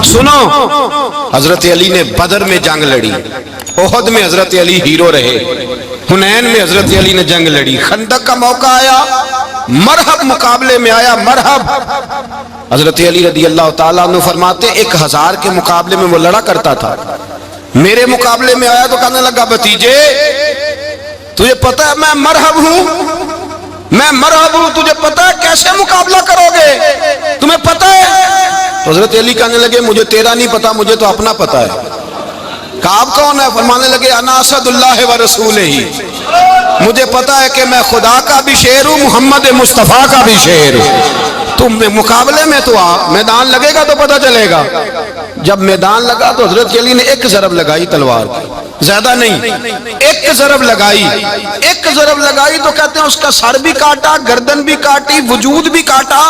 سنو، حضرت علی نے بدر میں جنگ لڑی، احد میں حضرت علی ہیرو رہے، حنین میں حضرت علی نے جنگ لڑی، خندق کا موقع آیا، مرحب مقابلے میں آیا، مرحب۔ حضرت علی رضی اللہ تعالیٰ عنہ فرماتے 1000 کے مقابلے میں وہ لڑا کرتا تھا، میرے مقابلے میں آیا تو کہنے لگا بھتیجے تجھے پتہ ہے میں مرحب ہوں، میں مرحب ہوں، تجھے پتہ ہے کیسے مقابلہ کرو گے، تمہیں پتہ ہے؟ تو حضرت علی کہنے لگے مجھے تیرا نہیں پتا، مجھے تو اپنا پتا ہے۔ کعب کون ہے؟ فرمانے لگے انا اسد اللہ و رسولہ ہی، مجھے پتا ہے کہ میں خدا کا بھی شعر ہوں، محمد مصطفیٰ کا بھی شعر ہوں۔ تم مقابلے میں تو آ، میدان لگے گا تو پتہ چلے گا۔ جب میدان لگا تو حضرت علی نے ایک ضرب لگائی تلوار کی، زیادہ نہیں، ایک ضرب لگائی، ایک ضرب لگائی تو کہتے ہیں اس کا سر بھی کاٹا، گردن بھی کاٹی، وجود بھی کاٹا،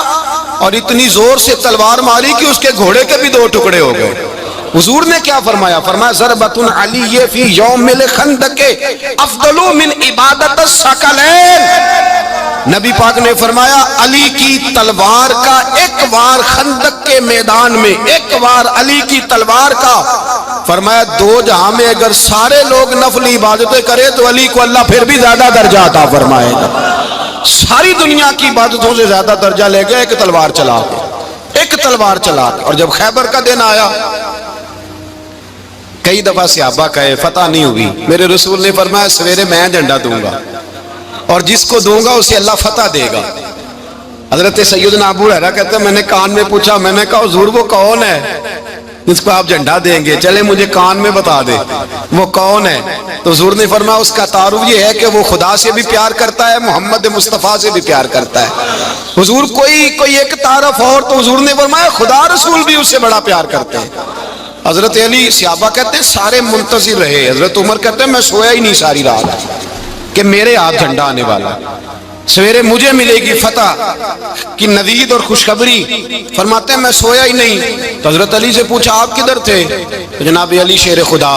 اور اتنی زور سے تلوار ماری کہ اس کے گھوڑے کے بھی 2 ٹکڑے ہو گئے۔ حضور نے کیا فرمایا؟ فرمایا ضربۃ علی فی یوم الخندق افضل من عبادت الثقلین۔ نبی پاک نے فرمایا علی کی تلوار کا ایک وار خندق کے میدان میں، ایک وار علی کی تلوار کا، فرمایا 2 جہاں میں اگر سارے لوگ نفل عبادتیں کرے تو علی کو اللہ پھر بھی زیادہ درجہ عطا فرمائے گا۔ ساری دنیا کی عبادتوں سے زیادہ درجہ لے گئے ایک تلوار چلا کے، ایک تلوار چلا کے۔ اور جب خیبر کا دن آیا، کئی دفعہ صحابہ کہے فتح نہیں ہوئی، میرے رسول نے فرمایا سویرے میں جھنڈا دوں گا اور جس کو دوں گا اسے اللہ فتح دے گا۔ حضرت سیدنا ابو ہریرہ کہتے ہیں میں نے کان میں پوچھا، میں نے کہا حضور وہ کون ہے جس کو آپ جھنڈا دیں گے؟ چلے مجھے کان میں بتا دے وہ کون ہے۔ تو حضور نے فرمایا اس کا تعارف یہ ہے کہ وہ خدا سے بھی پیار کرتا ہے، محمد مصطفیٰ سے بھی پیار کرتا ہے۔ حضور کوئی ایک تعارف اور، تو حضور نے فرمایا خدا رسول بھی اس سے بڑا پیار کرتے ہیں۔ حضرت علی، صحابہ کہتے ہیں سارے منتظر رہے، حضرت عمر کہتے ہیں میں سویا ہی نہیں ساری رات کہ میرے ہاتھ جھنڈا آنے والا، سویرے مجھے ملے گی فتح کی نوید اور خوشخبری۔ فرماتے ہیں میں سویا ہی نہیں۔ تو حضرت علی سے پوچھا آپ کدھر تھے؟ جناب علی شیر خدا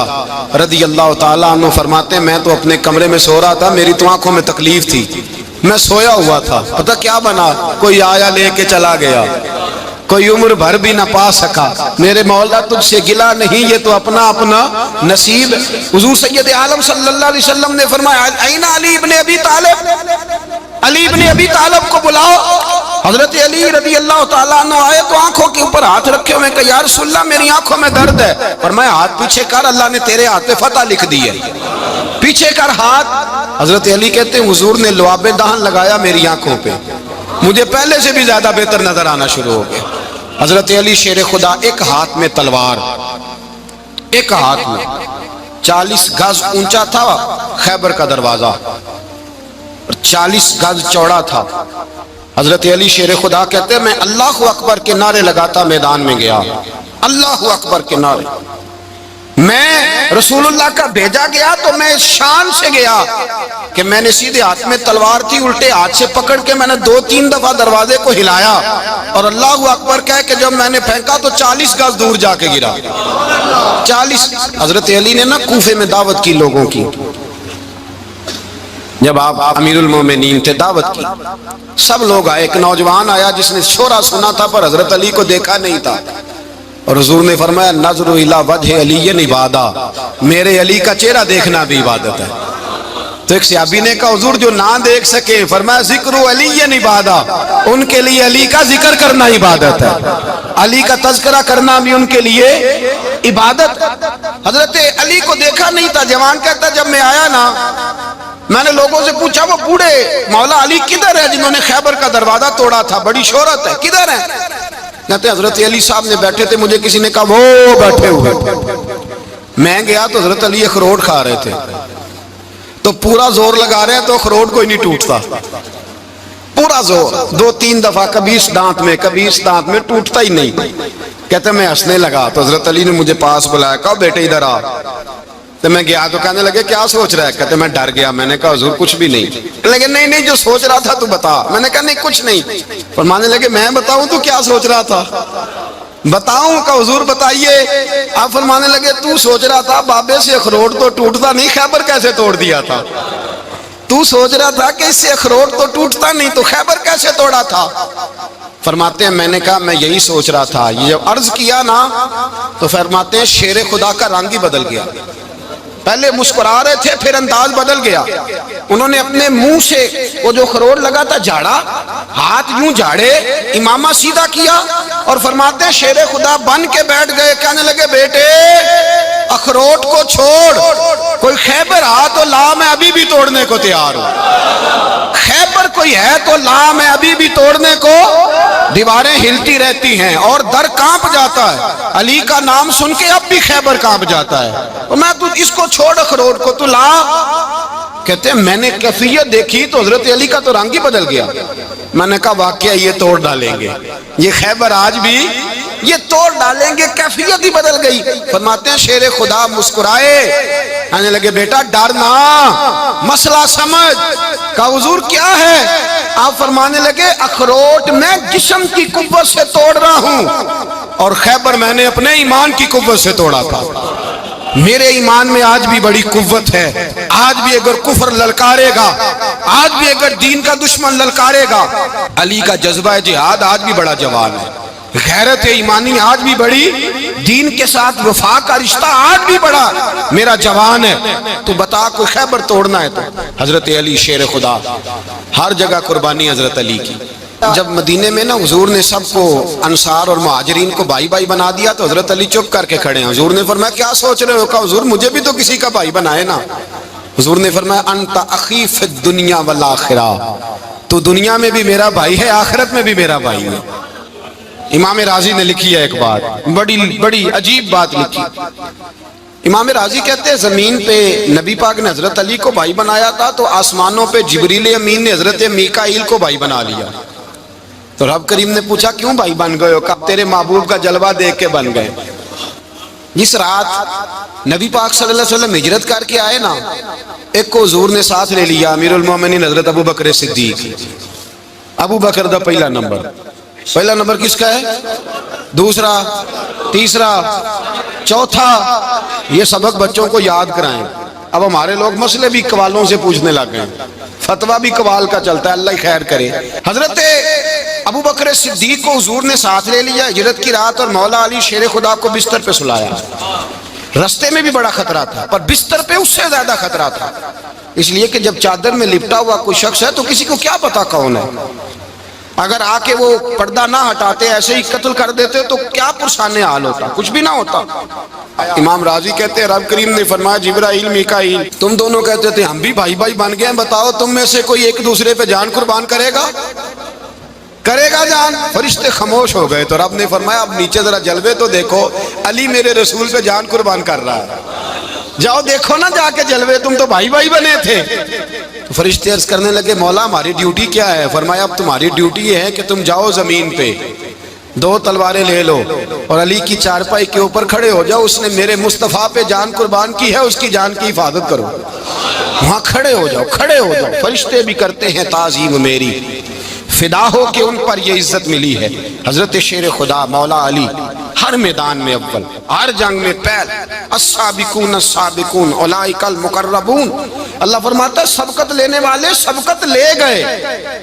رضی اللہ تعالیٰ عنہ فرماتے ہیں میں تو اپنے کمرے میں سو رہا تھا، میری تو آنکھوں میں تکلیف تھی، میں سویا ہوا تھا، پتہ کیا بنا، کوئی آیا لے کے چلا گیا، کوئی عمر بھر بھی نہ پا سکا، میرے مولا تجھ سے گلا نہیں، یہ تو اپنا اپنا نصیب۔ حضور سید عالم صلی اللہ علیہ وسلم نے فرمایا این علی ابن ابی طالب، علی ابن ابی طالب کو بلاؤ۔ حضرت علی رضی اللہ تعالیٰ عنہ آئے تو آنکھوں کے اوپر ہاتھ رکھے ہوئے کہ یا رسول اللہ میری آنکھوں میں درد ہے۔ فرمایا ہاتھ پیچھے کر، اللہ نے تیرے ہاتھ پہ فتح لکھ دی ہے، پیچھے کر ہاتھ۔ حضرت علی کہتے ہیں حضور نے لعاب دہن لگایا میری آنکھوں پہ، مجھے پہلے سے بھی زیادہ بہتر نظر آنا شروع ہو گیا۔ حضرت علی شیر خدا ایک ہاتھ میں تلوار، ایک ہاتھ میں، 40 گز اونچا تھا خیبر کا دروازہ، 40 گز چوڑا تھا۔ حضرت علی شیر خدا کہتے ہیں میں اللہ اکبر کے نعرے لگاتا میدان میں گیا، اللہ اکبر کے نعرے۔ میں رسول اللہ کا بھیجا گیا تو میں اس شان سے گیا کہ میں نے سیدھے ہاتھ میں تلوار تھی، الٹے ہاتھ سے پکڑ کے میں نے 2-3 دفعہ دروازے کو ہلایا اور اللہ اکبر کہہ کہ جب میں نے پھینکا تو 40 گز دور جا کے گرا، 40۔ حضرت علی نے نا کوفے میں دعوت کی لوگوں کی، جب آپ امیر المومنین تھے دعوت کی، سب لوگ آئے، ایک نوجوان آیا جس نے شورا سنا تھا پر حضرت علی کو دیکھا نہیں تھا، اور حضور نے فرمایا نظر الی وجہ علی عبادہ، میرے علی کا چہرہ دیکھنا بھی عبادت ہے۔ تو ایک صحابی نے کہا حضور جو نہ دیکھ سکے، فرمایا ذکر علی عبادہ، ان کے لیے علی کا ذکر کرنا عبادت ہے، علی کا تذکرہ کرنا بھی ان کے لیے عبادت۔ حضرت علی کو دیکھا نہیں تھا، جوان کہتا جب میں آیا نا میں نے لوگوں سے پوچھا وہ بوڑھے مولا علی کدھر ہے جنہوں نے خیبر کا دروازہ توڑا تھا، بڑی شہرت ہے، کدھر ہے؟ کہتے ہیں حضرت علی صاحب نے بیٹھے تھے، مجھے کسی نے کہا وہ بیٹھے ہوئے۔ میں گیا تو حضرت علی اخروٹ کھا رہے تھے، تو پورا زور لگا رہے ہیں تو اخروٹ کوئی نہیں ٹوٹتا، پورا زور 2-3 دفعہ، کبھی اس دانت میں کبھی اس دانت میں، ٹوٹتا ہی نہیں۔ کہتے میں ہنسنے لگا تو حضرت علی نے مجھے پاس بلایا، کہا بیٹے ادھر آ۔ تو میں گیا تو کہنے لگے کیا سوچ رہا ہے؟ کہتے میں ڈر گیا، میں نے کہا حضور کچھ بھی نہیں۔ لیکن نہیں جو سوچ رہا تھا تو بتا۔ میں نے کہا نہیں کچھ نہیں۔ فرمانے لگے میں بتاؤں تو کیا سوچ رہا تھا؟ بتاؤں؟ کہ حضور بتائیے۔ آپ فرمانے لگے تو سوچ رہا تھا بابے سے اخروٹ تو ٹوٹتا نہیں، خیبر کیسے توڑ دیا تھا؟ تو سوچ رہا تھا کہ اس سے اخروٹ تو ٹوٹتا نہیں تو خیبر کیسے توڑا تھا؟ فرماتے ہیں میں نے کہا میں یہی سوچ رہا تھا. یہ جب عرض کیا نا تو فرماتے ہیں شیر خدا کا رنگ ہی بدل گیا. پہلے مسکرا رہے تھے پھر انداز بدل گیا. انہوں نے اپنے منہ سے وہ جو خروٹ لگا تھا جھاڑا, ہاتھ یوں جھاڑے, امامہ سیدھا کیا اور فرماتے ہیں شیر خدا بن کے بیٹھ گئے. کہنے لگے بیٹے اخروٹ کو چھوڑ, کوئی خیبر آ تو لا, میں ابھی بھی توڑنے کو تیار ہوں. خیبر کوئی ہے تو لا, میں ابھی بھی توڑنے کو. دیواریں ہلتی رہتی ہیں اور در کانپ جاتا ہے. علی کا نام سن کے اب بھی خیبر کانپ جاتا ہے. اور میں تو اس کو چھوڑ اخروٹ کو, تو لا. کہتے ہیں میں نے کیفیت دیکھی تو حضرت علی کا تو رنگ ہی بدل گیا. میں نے کہا واقعہ یہ توڑ ڈالیں گے, یہ خیبر آج بھی یہ توڑ ڈالیں گے, کیفیت ہی بدل گئی. فرماتے ہیں شیر خدا مسکرائے, کہنے لگے بیٹا ڈرنا, مسئلہ سمجھ. کہا حضور کیا ہے؟ آپ فرمانے لگے اخروٹ میں جسم کی قوت سے توڑ رہا ہوں اور خیبر میں نے اپنے ایمان کی قوت سے توڑا تھا. میرے ایمان میں آج بھی بڑی قوت ہے. آج بھی اگر کفر للکارے گا, آج بھی اگر دین کا دشمن للکارے گا, علی کا جذبہ جہاد آج بھی بڑا جوان ہے. غیرت ایمانی آج بھی بڑی, دین کے ساتھ وفا کا رشتہ آج بھی بڑا میرا جوان ہے. تو بتا کوئی خیبر توڑنا ہے تو حضرت علی شیر خدا, ہر جگہ قربانی حضرت علی کی. جب مدینے میں نا حضور نے سب کو انصار اور مہاجرین کو بھائی بھائی بنا دیا تو حضرت علی چپ کر کے کھڑے ہیں. حضور نے فرمایا کیا سوچ رہے ہو؟ کہا حضور مجھے بھی تو کسی کا بھائی بنائے نا. حضور نے فرمایا انت اخی فی الدنیا والآخرہ, تو دنیا میں بھی میرا بھائی ہے, آخرت میں بھی میرا بھائی ہے. امام راضی نے لکھی ہے ایک بات, بڑی عجیب بات لکھی. امام راضی کہتے ہیں زمین پہ نبی پاک نے حضرت علی کو بھائی بنایا تھا تو آسمانوں پہ جبریل امین نے حضرت میکائیل کو بھائی بنا لیا. تو رب کریم نے پوچھا کیوں بھائی بن گئے ہو؟ کہا تیرے محبوب کا جلوہ دیکھ کے بن گئے. جس رات نبی پاک صلی اللہ علیہ وسلم ہجرت کر کے آئے نا, ایک کو حضور نے ساتھ لے لیا, امیر المومنین حضرت ابو بکر صدیق. ابو بکر دا پہلا نمبر کس کا ہے؟ دوسرا, تیسرا, چوتھا. یہ سبق بچوں کو یاد کرائیں. اب ہمارے لوگ مسئلے بھی قوالوں سے پوچھنے لگ گئے, فتویٰ بھی قوال کا چلتا ہے, اللہ خیر کرے. حضرت ابو بکر صدیق کو حضور نے ساتھ لے لیا ہجرت کی رات, اور مولا علی شیر خدا کو بستر پہ سلایا. رستے میں بھی بڑا خطرہ تھا پر بستر پہ اس سے زیادہ خطرہ تھا, اس لیے کہ جب چادر میں لپٹا ہوا کوئی شخص ہے تو کسی کو کیا پتا کون ہے. اگر آ کے وہ پردہ نہ ہٹاتے ایسے ہی قتل کر دیتے تو کیا پرسان حال ہوتا, کچھ بھی نہ ہوتا. امام راضی کہتے ہیں رب کریم نے فرمایا جبرائیل میکائیل تم دونوں کہتے تھے ہم بھی بھائی بھائی بن گئے ہیں, بتاؤ تم میں سے کوئی ایک دوسرے پہ جان قربان کرے گا جان؟ فرشتے خاموش ہو گئے. تو رب نے فرمایا اب نیچے ذرا جلوے تو دیکھو, علی میرے رسول پہ جان قربان کر رہا ہے, جاؤ دیکھو نا جا کے جلوے, تم تو بھائی بھائی بنے تھے. تو فرشتے عرض کرنے لگے مولا ہماری ڈیوٹی کیا ہے؟ فرمایا اب تمہاری ڈیوٹی یہ ہے کہ تم جاؤ زمین پہ, 2 تلواریں لے لو اور علی کی چارپائی کے اوپر کھڑے ہو جاؤ. اس نے میرے مصطفیٰ پہ جان قربان کی ہے, اس کی جان کی حفاظت کرو. وہاں کھڑے ہو جاؤ. فرشتے بھی کرتے ہیں تعظیم میری, فدا ہو کہ ان پر یہ عزت ملی ہے. حضرت شیر خدا مولا علی ہر میدان میں اول, ہر جنگ میں پہل. السابقون السابقون اولئک المقربون. اللہ فرماتا ہے سبقت لینے والے سبقت لے گئے,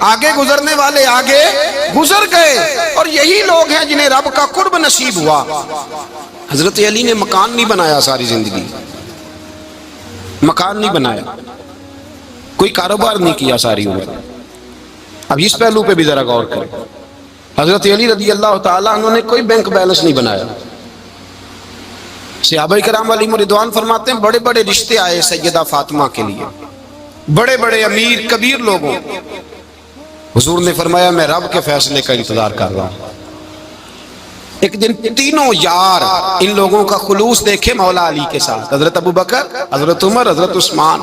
آگے گزرنے والے آگے گزر گئے, اور یہی لوگ ہیں جنہیں رب کا قرب نصیب ہوا. حضرت علی نے مکان نہیں بنایا ساری زندگی, مکان نہیں بنایا, کوئی کاروبار نہیں کیا ساری عمر. اب اس پہلو پہ بھی ذرا غور کریں. حضرت علی رضی اللہ تعالیٰ انہوں نے کوئی بینک بیلنس نہیں بنایا. صحابہ کرام علیہم رضوان فرماتے ہیں بڑے بڑے رشتے آئے سیدہ فاطمہ کے لیے, بڑے بڑے امیر کبیر لوگوں. حضور نے فرمایا میں رب کے فیصلے کا انتظار کر رہا ہوں. ایک دن تینوں یار ان لوگوں کا خلوص دیکھے مولا علی کے ساتھ, حضرت ابو بکر, حضرت عمر, حضرت عثمان.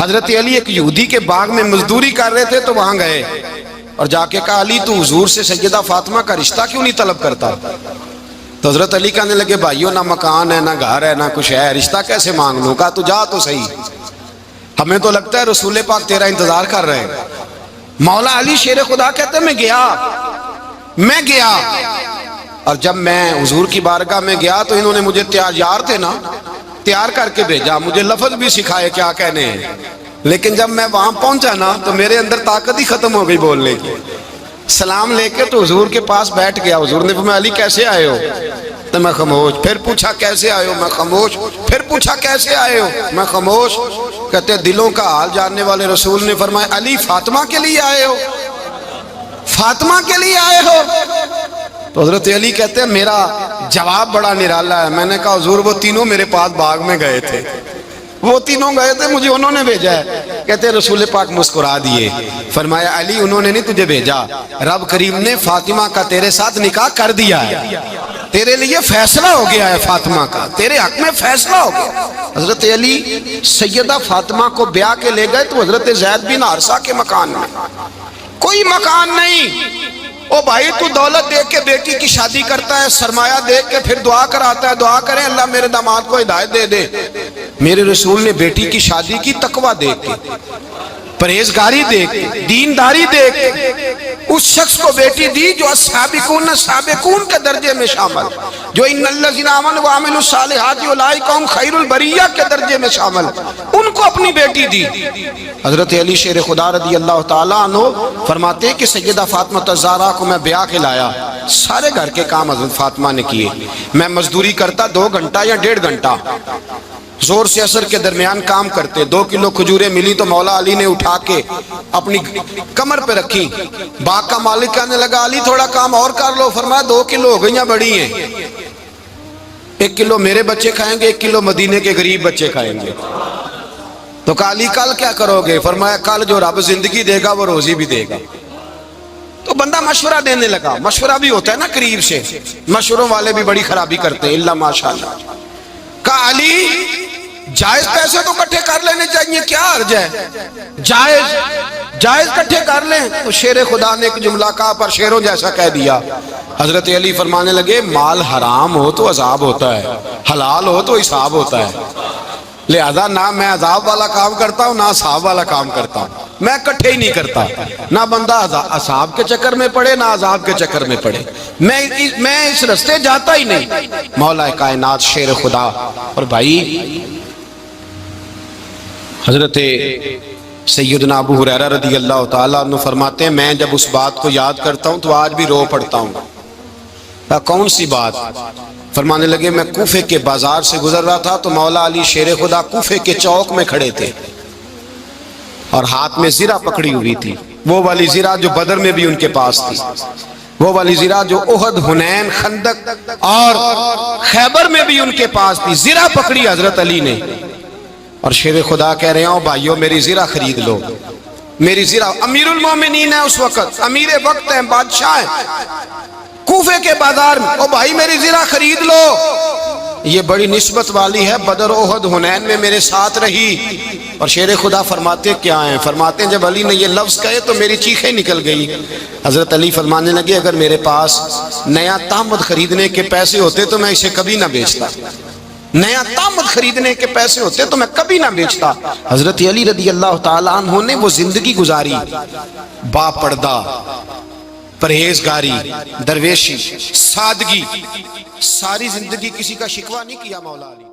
حضرت علی ایک یہودی کے باغ میں مزدوری کر رہے تھے تو وہاں گئے اور جا کے کہا علی تو حضور سے سیدہ فاطمہ کا رشتہ کیوں نہیں طلب کرتا؟ تو حضرت علی کہنے لگے بھائیو نہ مکان ہے نہ گھر ہے نہ کچھ ہے, رشتہ کیسے مانگ لوں؟ کہا تو جا تو صحیح, ہمیں تو لگتا ہے رسول پاک تیرا انتظار کر رہے ہیں. مولا علی شیر خدا کہتے ہیں میں گیا اور جب میں حضور کی بارگاہ میں گیا تو انہوں نے مجھے یار تھے نا, تیار کر کے بھیجا, مجھے لفظ بھی سکھائے کیا کہنے ہیں, لیکن جب میں وہاں پہنچا نا تو میرے اندر طاقت ہی ختم ہو گئی بولنے کی. سلام لے کے تو حضور کے پاس بیٹھ گیا. حضور نے فرمایا علی کیسے آئے ہو؟ تو میں خاموش. پھر پوچھا کیسے آئے ہو؟ میں خاموش. پھر پوچھا کیسے آئے ہو؟ میں خاموش. کہتے دلوں کا حال جاننے والے رسول نے فرمایا علی فاطمہ کے لیے آئے ہو؟ فاطمہ کے لیے آئے ہو؟ تو حضرت علی کہتے ہیں میرا جواب بڑا نرالا ہے. میں نے کہا حضور وہ تینوں میرے پاس باغ میں گئے تھے, وہ تینوں گئے تھے, مجھے انہوں نے بھیجا ہے. کہتے ہیں رسول پاک مسکرا دیے, فرمایا علی انہوں نے نہیں تجھے بھیجا, رب کریم نے فاطمہ کا تیرے ساتھ نکاح کر دیا ہے, تیرے لیے فیصلہ ہو گیا ہے فاطمہ کا, تیرے حق میں فیصلہ ہو گیا. حضرت علی سیدہ فاطمہ کو بیاہ کے لے گئے تو حضرت زید بن حارثہ کے مکان میں, کوئی مکان نہیں. او بھائی تو دولت دیکھ کے بیٹی کی شادی کرتا ہے, سرمایہ دیکھ کے پھر دعا کراتا ہے, دعا کریں اللہ میرے داماد کو ہدایت دے دے. میرے رسول نے بیٹی کی شادی کی تقوی دیکھ کے, پرہیزگاری دیکھ کے, دینداری دیکھ کے اس شخص کو بیٹی دی جو السابقون سابقون کے درجے میں شامل, جو ان الذین آمنوا وعملوا الصالحات اولئک هم خیر البریہ کے درجے میں شامل, ان کو اپنی بیٹی دی. حضرت علی شیر خدا رضی اللہ تعالیٰ عنہ فرماتے ہیں کہ سیدہ فاطمہ الزہرا کو میں بیاہ کے لایا, سارے گھر کے کام حضرت فاطمہ نے کیے. میں مزدوری کرتا 2 گھنٹہ یا 1.5 گھنٹہ, زور سے عصر کے درمیان کام کرتے. 2 کلو کھجوریں ملی تو مولا علی نے اٹھا کے اپنی کمر پہ رکھی. باغ کا مالک کہنے لگا علی تھوڑا کام اور کر لو. فرمایا 2 کلو ہو گئیاں بڑی ہیں, 1 کلو میرے بچے کھائیں گے, 1 کلو مدینے کے غریب بچے کھائیں گے. تو کہا علی کل کیا کرو گے؟ فرمایا کل جو رب زندگی دے گا وہ روزی بھی دے گا. تو بندہ مشورہ دینے لگا. مشورہ بھی ہوتا ہے نا قریب سے, مشوروں والے بھی بڑی خرابی کرتے ہیں اللہ ماشاءاللہ. کہا علی جائز پیسے تو کٹھے کر لینے چاہیے, کیا عرض ہے, جائز کٹھے کر لیں. تو شیر خدا نے ایک جملہ کہا پر شیروں جیسا کہہ دیا. حضرت علی فرمانے لگے مال حرام ہو تو عذاب ہوتا ہے, حلال ہو تو حساب ہوتا ہے. لہذا نہ میں عذاب والا کام کرتا ہوں نہ حساب والا کام کرتا ہوں, میں کٹھے ہی نہیں کرتا. نہ بندہ حساب کے چکر میں پڑے نہ عذاب کے چکر میں پڑے, میں اس رستے جاتا ہی نہیں. مولا کائنات شیر خدا. اور بھائی حضرت سیدنا ابو ہریرہ رضی اللہ تعالیٰ عنہ فرماتے ہیں میں جب اس بات کو یاد کرتا ہوں تو آج بھی رو پڑتا ہوں. کون سی بات؟ فرمانے لگے میں کوفے کے بازار سے گزر رہا تھا تو مولا علی شیر خدا کوفے کے چوک میں کھڑے تھے اور ہاتھ میں زرہ پکڑی ہوئی تھی, وہ والی زرہ جو بدر میں بھی ان کے پاس تھی, وہ والی زرہ جو احد, حنین, خندق اور خیبر میں بھی ان کے پاس تھی. زرہ پکڑی حضرت علی نے اور شیر خدا کہہ رہے ہوں بھائیو میری زرہ خرید لو. میری زرہ, امیر المومنین ہے اس وقت, امیر وقت ہیں, بادشاہ ہیں, کوفے کے بازار میں, او بھائی میری زرہ خرید لو. یہ بڑی نسبت والی ہے, بدر, احد, حنین میں میرے ساتھ رہی. اور شیر خدا فرماتے کیا ہیں؟ فرماتے ہیں جب علی نے یہ لفظ کہے تو میری چیخیں نکل گئی. حضرت علی فرمانے لگے اگر میرے پاس نیا تامد خریدنے کے پیسے ہوتے تو میں اسے کبھی نہ بیچتا, نیا تامد خریدنے کے پیسے ہوتے تو میں کبھی نہ بیچتا. حضرت علی رضی اللہ تعالیٰ عنہ نے وہ زندگی گزاری, با پردہ, پرہیزگاری, درویشی, سادگی, ساری زندگی کسی کا شکوہ نہیں کیا مولا علی.